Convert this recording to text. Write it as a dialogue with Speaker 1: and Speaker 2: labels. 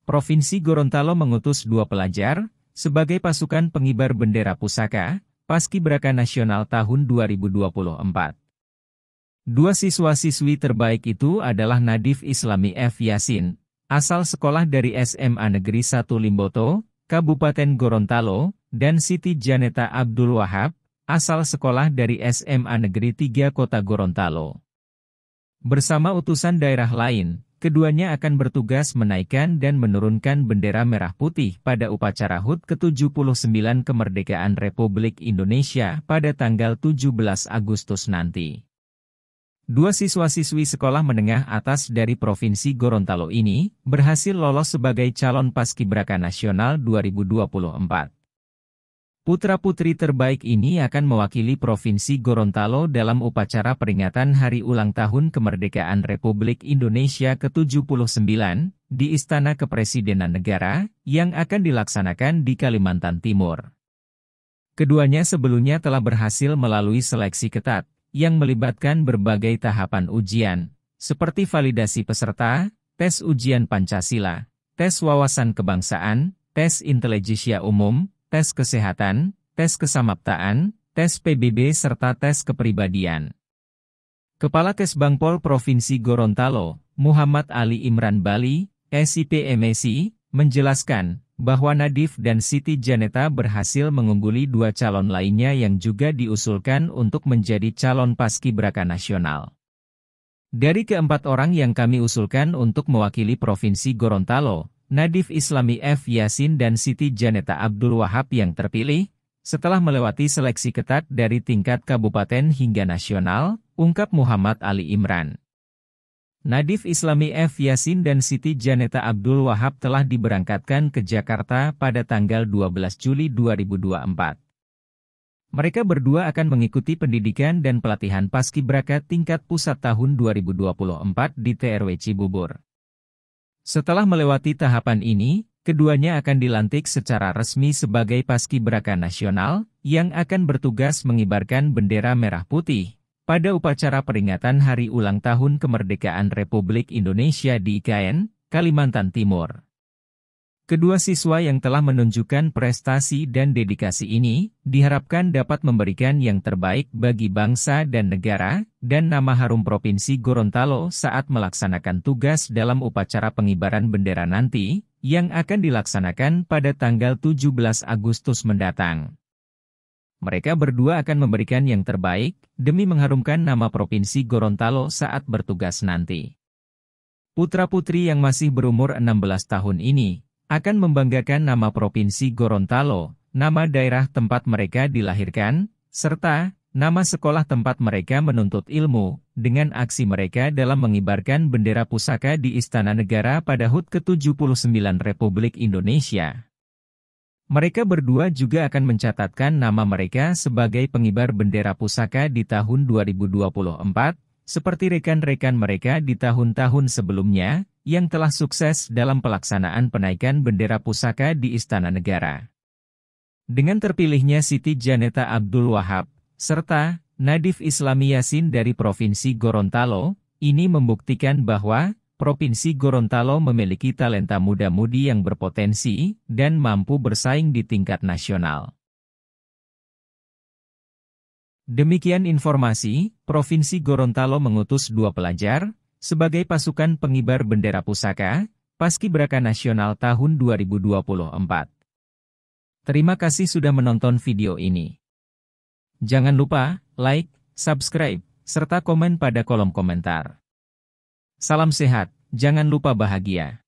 Speaker 1: Provinsi Gorontalo mengutus 2 pelajar sebagai pasukan pengibar bendera pusaka Paskibraka Nasional tahun 2024. 2 siswa-siswi terbaik itu adalah Nadif Islami F. Yasin, asal sekolah dari SMA Negeri 1 Limboto, Kabupaten Gorontalo, dan Siti Janeta Abdul Wahab, asal sekolah dari SMA Negeri 3 Kota Gorontalo. Bersama utusan daerah lain, keduanya akan bertugas menaikkan dan menurunkan bendera merah putih pada upacara HUT ke-79 Kemerdekaan Republik Indonesia pada tanggal 17 Agustus nanti. 2 siswa-siswi sekolah menengah atas dari Provinsi Gorontalo ini berhasil lolos sebagai calon Paskibraka Nasional 2024. Putra-putri terbaik ini akan mewakili Provinsi Gorontalo dalam upacara peringatan Hari Ulang Tahun Kemerdekaan Republik Indonesia ke-79 di Istana Kepresidenan Negara yang akan dilaksanakan di Kalimantan Timur. Keduanya sebelumnya telah berhasil melalui seleksi ketat yang melibatkan berbagai tahapan ujian, seperti validasi peserta, tes ujian Pancasila, tes wawasan kebangsaan, tes intelijensia umum, tes kesehatan, tes kesamaptaan, tes PBB serta tes kepribadian. Kepala Kesbangpol Provinsi Gorontalo, Muhammad Ali Imran Bali, SIP MEC, menjelaskan bahwa Nadif dan Siti Janeta berhasil mengungguli 2 calon lainnya yang juga diusulkan untuk menjadi calon Paskibraka Nasional. Dari ke-4 orang yang kami usulkan untuk mewakili Provinsi Gorontalo, Nadif Islami F. Yasin dan Siti Janeta Abdul Wahab yang terpilih, setelah melewati seleksi ketat dari tingkat kabupaten hingga nasional, ungkap Muhammad Ali Imran. Nadif Islami F. Yasin dan Siti Janeta Abdul Wahab telah diberangkatkan ke Jakarta pada tanggal 12 Juli 2024. Mereka berdua akan mengikuti pendidikan dan pelatihan Paskibraka tingkat pusat tahun 2024 di TRW Cibubur. Setelah melewati tahapan ini, keduanya akan dilantik secara resmi sebagai Paskibraka Nasional, yang akan bertugas mengibarkan bendera merah putih pada upacara peringatan Hari Ulang Tahun Kemerdekaan Republik Indonesia di Ikn, Kalimantan Timur. Kedua siswa yang telah menunjukkan prestasi dan dedikasi ini, diharapkan dapat memberikan yang terbaik bagi bangsa dan negara, dan nama harum Provinsi Gorontalo saat melaksanakan tugas dalam upacara pengibaran bendera nanti, yang akan dilaksanakan pada tanggal 17 Agustus mendatang. Mereka berdua akan memberikan yang terbaik, demi mengharumkan nama Provinsi Gorontalo saat bertugas nanti. Putra-putri yang masih berumur 16 tahun ini, akan membanggakan nama Provinsi Gorontalo, nama daerah tempat mereka dilahirkan, serta nama sekolah tempat mereka menuntut ilmu, dengan aksi mereka dalam mengibarkan bendera pusaka di Istana Negara pada HUT ke-79 Republik Indonesia. Mereka berdua juga akan mencatatkan nama mereka sebagai pengibar bendera pusaka di tahun 2024, seperti rekan-rekan mereka di tahun-tahun sebelumnya, yang telah sukses dalam pelaksanaan penaikan bendera pusaka di Istana Negara. Dengan terpilihnya Siti Janeta Abdul Wahab, serta Nadif Islami Yasin dari Provinsi Gorontalo, ini membuktikan bahwa Provinsi Gorontalo memiliki talenta muda-mudi yang berpotensi dan mampu bersaing di tingkat nasional. Demikian informasi, Provinsi Gorontalo mengutus 2 pelajar sebagai pasukan pengibar bendera pusaka Paskibraka Nasional tahun 2024. Terima kasih sudah menonton video ini. Jangan lupa like, subscribe, serta komen pada kolom komentar. Salam sehat, jangan lupa bahagia.